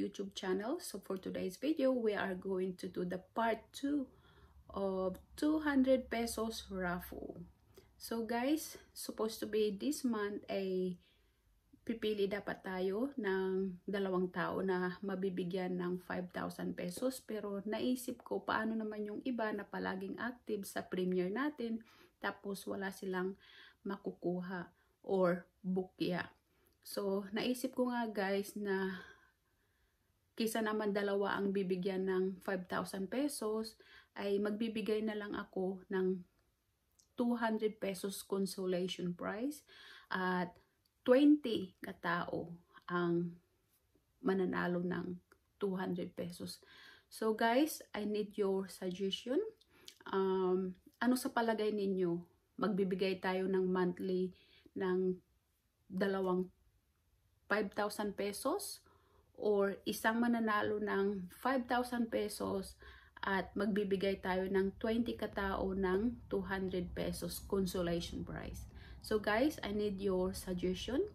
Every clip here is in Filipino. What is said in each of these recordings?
YouTube channel. So for today's video, we are going to do the part 2 of 200 pesos raffle. So guys, supposed to be this month ay pipili dapat tayo ng dalawang tao na mabibigyan ng 5,000 pesos. Pero naisip ko paano naman yung iba na palaging active sa premiere natin tapos wala silang makukuha or bukya. So, naisip ko nga guys na kaysa naman dalawa ang bibigyan ng 5,000 pesos, ay magbibigay na lang ako ng 200 pesos consolation prize at 20 katao ang mananalo ng 200 pesos. So guys, I need your suggestion. Ano sa palagay ninyo? Magbibigay tayo ng monthly ng dalawang 5,000 pesos or isang mananalo ng 5,000 pesos at magbibigay tayo ng 20 katao ng 200 pesos consolation prize. So guys, I need your suggestion.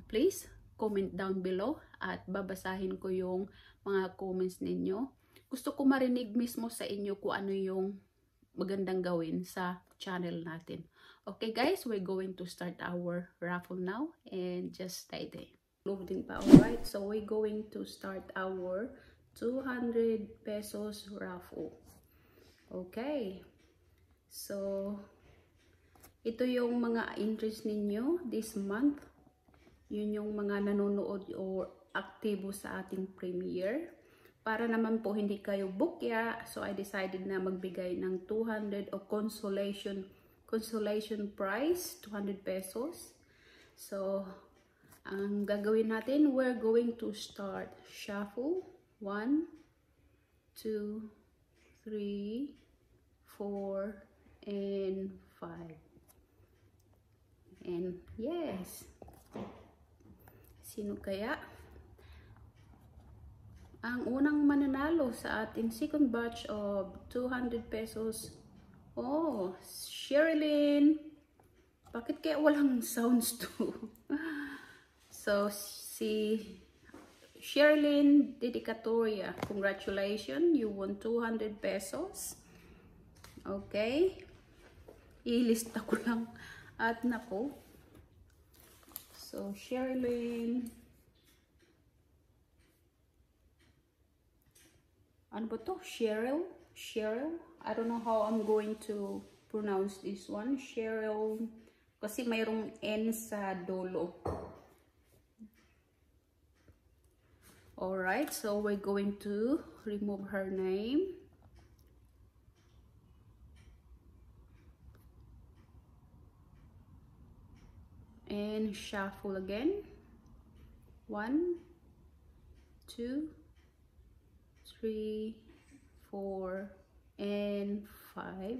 Please comment down below at babasahin ko yung mga comments ninyo. Gusto ko marinig mismo sa inyo kung ano yung magandang gawin sa channel natin. Okay guys, we're going to start our raffle now and just stay there. Loading pa, alright? So we're going to start our 200 pesos raffle. Okay. So, ito yung mga interest ninyo this month. Yun yung mga nanonood or aktibo sa ating premiere. Para naman po hindi kayo bukya, so I decided na magbigay ng 200 o consolation prize, 200 pesos. So, ang gagawin natin, we're going to start shuffle. 1, 2, 3, 4, and 5. And yes. Sino kaya ang unang mananalo sa ating second batch of 200 pesos? Oh, Sherilyn. Bakit kaya walang sounds to? So, si Sherilyn Dedicatoria, congratulations. You won 200 pesos. Okay. Ilista ko lang. At nako. So, Sherilyn. Ano ba to? Cheryl? I don't know how I'm going to pronounce this one. Cheryl. Kasi mayroong N sa dulo. Alright, so we're going to remove her name. And shuffle again. 1, 2, 3, 4, and 5.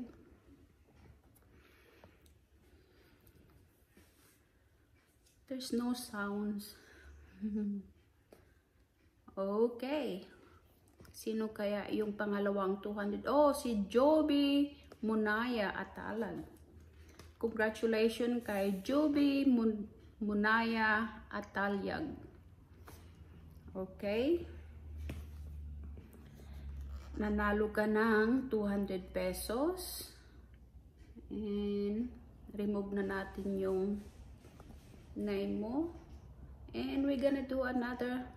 There's no sounds. Okay. Sino kaya yung pangalawang 200? Oh, si Joby Munaya Atalag. Congratulations kay Joby Munaya Atalyag. Okay. Nanalo ka ng 200 pesos. And remove na natin yung name mo. And we're gonna do another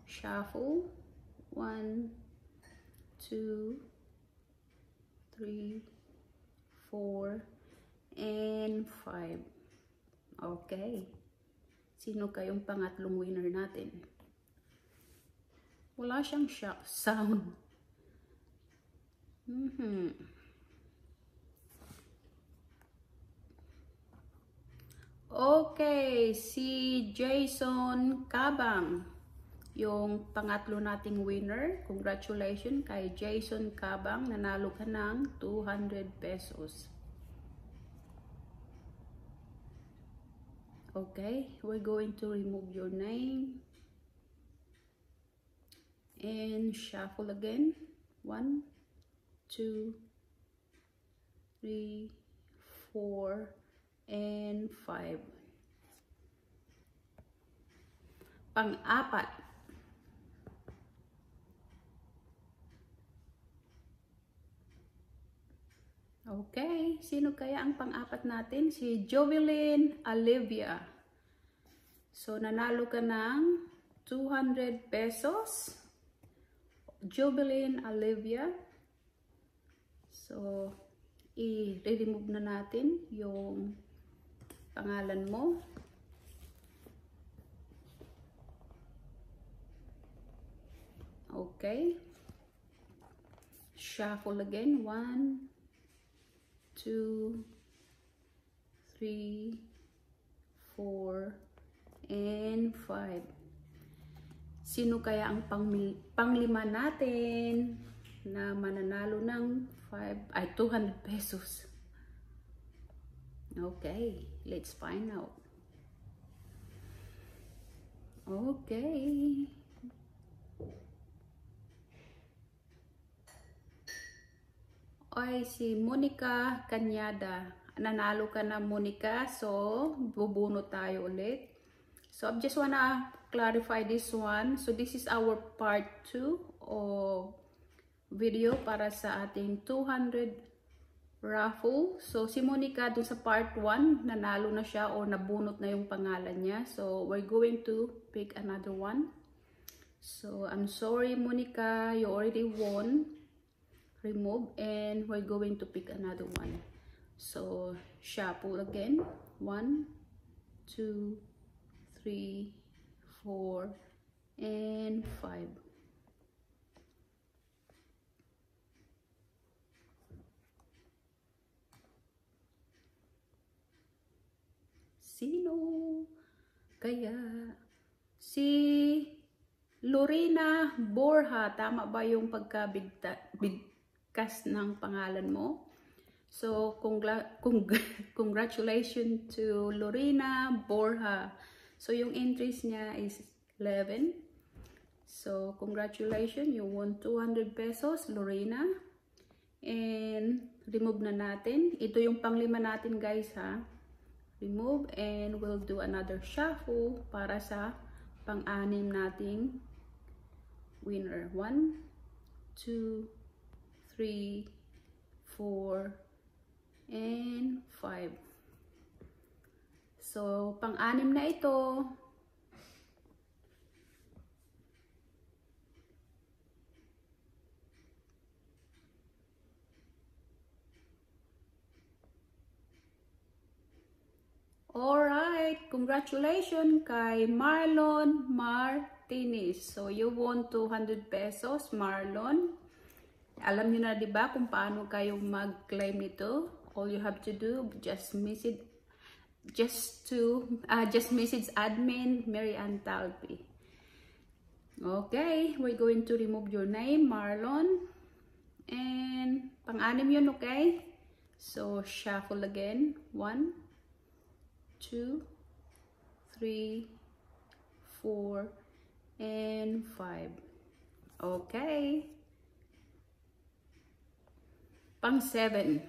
shuffle. 1, 2, 3, 4, and 5. Okay. Sino kayong pangatlong winner natin? Wala siyang sound. Okay, si Jason Cabang, yung pangatlo nating winner. Congratulations kay Jason Cabang, nanalo ka ng 200 pesos. Okay, we're going to remove your name and shuffle again. 1, 2, 3, 4, and 5. Pang-apat Okay, sino kaya ang pang-apat natin? Si Jovelyn Olivia. So, nanalo ka ng 200 pesos. Jovelyn Olivia. So, i-remove na natin yung pangalan mo. Okay. Shuffle again. 1, 2, 3, 4, and 5. Sino kaya ang panglima natin na mananalo ng 200 pesos? Okay, let's find out. Okay. Ay, si Monica Cañada. Nanalo ka na, Monica. So, bubunot tayo ulit. So, I just wanna clarify this one. So, this is our part 2 of video para sa ating 200 raffle. So, si Monica dun sa part 1, nanalo na siya o nabunot na yung pangalan niya. So, we're going to pick another one. So, I'm sorry, Monica. You already won. Remove, and we're going to pick another one. So, shuffle again. 1, 2, 3, 4, and 5. Sino kaya? Si Lorena Borja. Tama ba yung kas ng pangalan mo? So, congratulations to Lorena Borja. So, yung entries niya is 11. So, congratulations. You won 200 pesos, Lorena. And, remove na natin. Ito yung panglima natin, guys, ha? Remove, and we'll do another shuffle para sa pang-anim nating winner. 1, 2, 3, 4, and 5. So, pang-anim na ito. Alright, congratulations kay Marlon Martinez. So, you won 200 pesos, Marlon. Alam niyo na, di ba, kung paano kayo mag-claim nito? All you have to do, just message admin Mary Ann Talpi. Okay, we're going to remove your name, Marlon. And pang-anim yun, okay? So, shuffle again. 1, 2, 3, 4, and 5. Okay. Pang-7.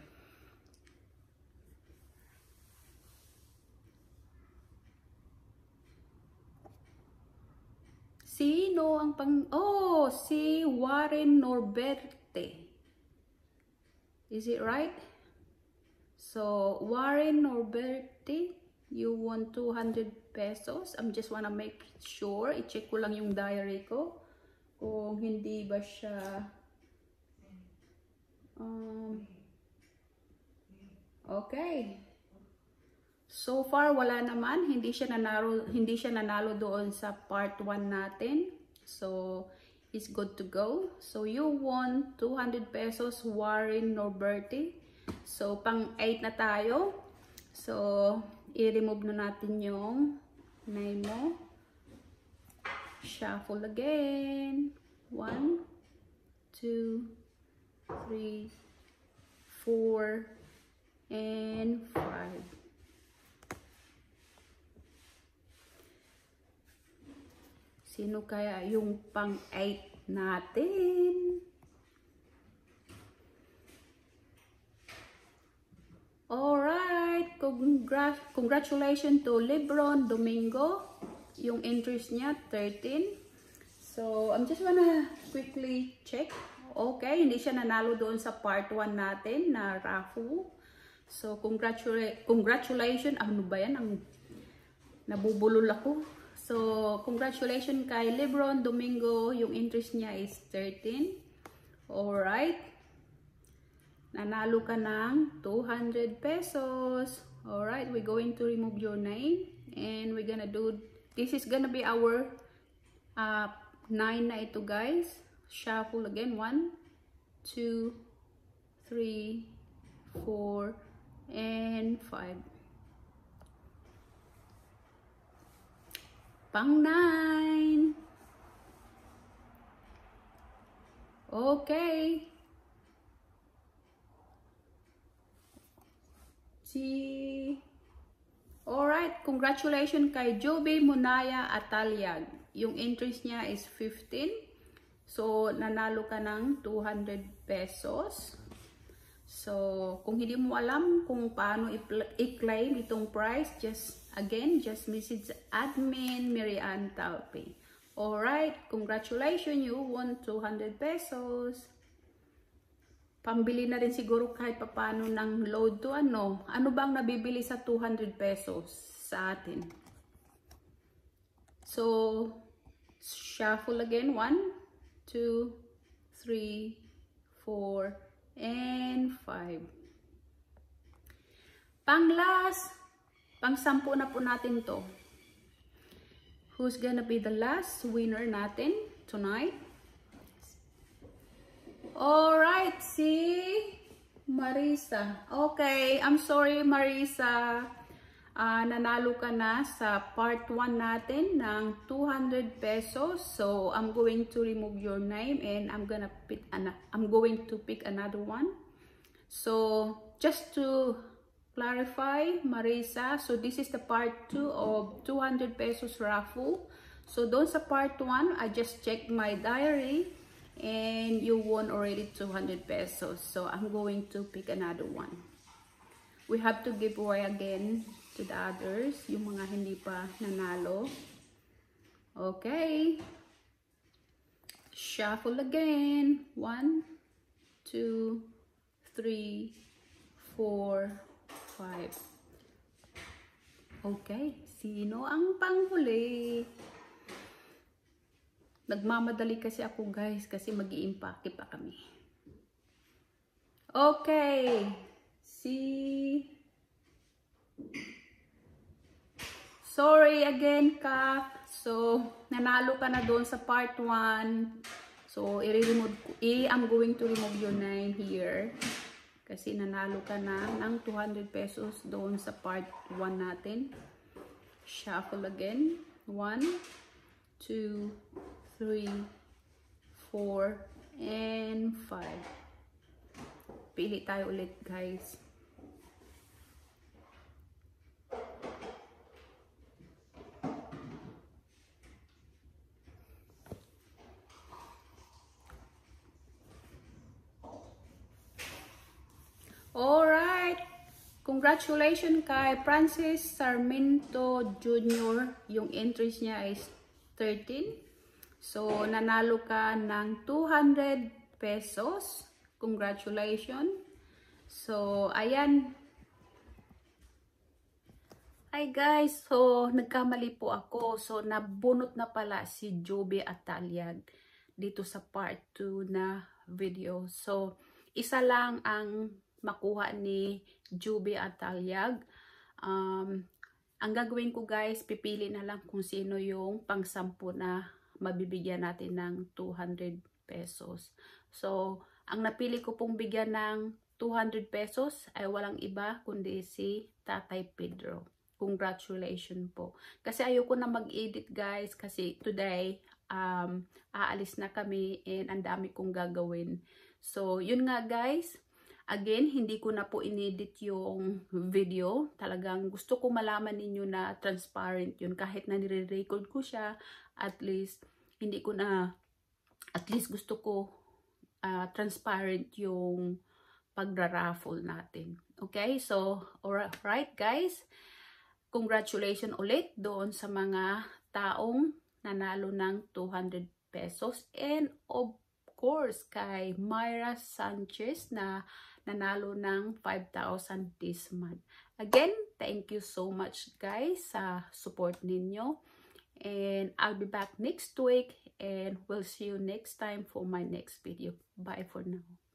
Sino ang Oh, si Warren Norberte. Is it right? So, Warren Norberte, you won 200 pesos. I'm just wanna make sure. I-check ko lang yung diary ko. Kung hindi ba siya... okay. So far, wala naman. Hindi siya nanalo doon sa part 1 natin. So, it's good to go. So, you won 200 pesos, Warren Norberte. So, pang-8 na tayo. So, i-remove na natin yung name mo. Shuffle again. 1, 2, 3, 4, and 5. Sino kaya yung pang-8 natin? Alright, congratulations to Lebron Domingo. Yung entries niya, 13. So, I'm just wanna quickly check Okay, hindi siya nanalo doon sa part 1 natin na raffle. So, congratulations. Ano ba yan? Nabubulol ako. So, congratulations kay Lebron Domingo. Yung interest niya is 13. Alright. Nanalo ka ng 200 pesos. Alright, we're going to remove your name. And we're gonna do, this is gonna be our 9 na ito guys. Shuffle again. 1, 2, 3, 4, and 5. Pang 9. Okay. See. Alright, congratulations kay Joby Munaya Atalyag. Yung interest niya is 15. So, nanalo ka ng 200 pesos. So, kung hindi mo alam kung paano i-claim itong price, just message admin Marian Talpe. Alright, congratulations, you won 200 pesos. Pambili na rin siguro kahit papano ng load to ano. Ano bang nabibili sa 200 pesos sa atin? So, shuffle again. 1, 2, 3, 4, and 5. Pang-last, pang-10 na po natin to. Who's gonna be the last winner natin tonight? Alright, si Marisa. Okay, I'm sorry Marisa. Nanalo ka na sa part 1 natin ng 200 pesos. So, I'm going to remove your name and I'm going to pick another one. So, just to clarify, Marisa, so this is the part 2 of 200 pesos raffle. So, doon sa part 1, I just checked my diary and you won already 200 pesos. So, I'm going to pick another one. We have to give away again to the others, yung mga hindi pa nanalo. Okay. Shuffle again. 1, 2, 3, 4, 5. Okay. Sino ang panghuli? Nagmamadali kasi ako guys kasi mag-i-impake pa kami. Okay. Sorry again, Ka. So, nanalo ka na doon sa part 1. So, I'm going to remove your name here. Kasi nanalo ka na ng 200 pesos doon sa part 1 natin. Shuffle again. 1, 2, 3, 4, and 5. Pili tayo ulit, guys. Alright, congratulations kay Francis Sarmiento Jr. Yung interest niya is 13. So, nanalo ka ng 200 pesos. Congratulations. So, ayan. Hi guys, so nagkamali po ako. So, nabunot na pala si Joby Atalyag dito sa part 2 na video. So, isa lang ang makuha ni Joby Atalyag. Ang gagawin ko guys, pipili na lang kung sino yung pang-10 na mabibigyan natin ng 200 pesos. So, ang napili ko pong bigyan ng 200 pesos ay walang iba kundi si Tatay Pedro. Congratulations po. Kasi ayoko na mag-edit guys kasi today aalis na kami and ang dami kong gagawin. So, yun nga guys. Again, hindi ko na po inedit yung video. Talagang gusto ko malaman ninyo na transparent yun. Kahit na nire-record ko siya, at least, hindi ko na, at least gusto ko transparent yung pagra-raffle natin. Okay? So, alright guys. Congratulations ulit doon sa mga taong nanalo ng 200 pesos. And of course kay Myra Sanchez na nanalo ng 5,000 this month. Again, thank you so much guys sa support ninyo. And I'll be back next week and we'll see you next time for my next video. Bye for now.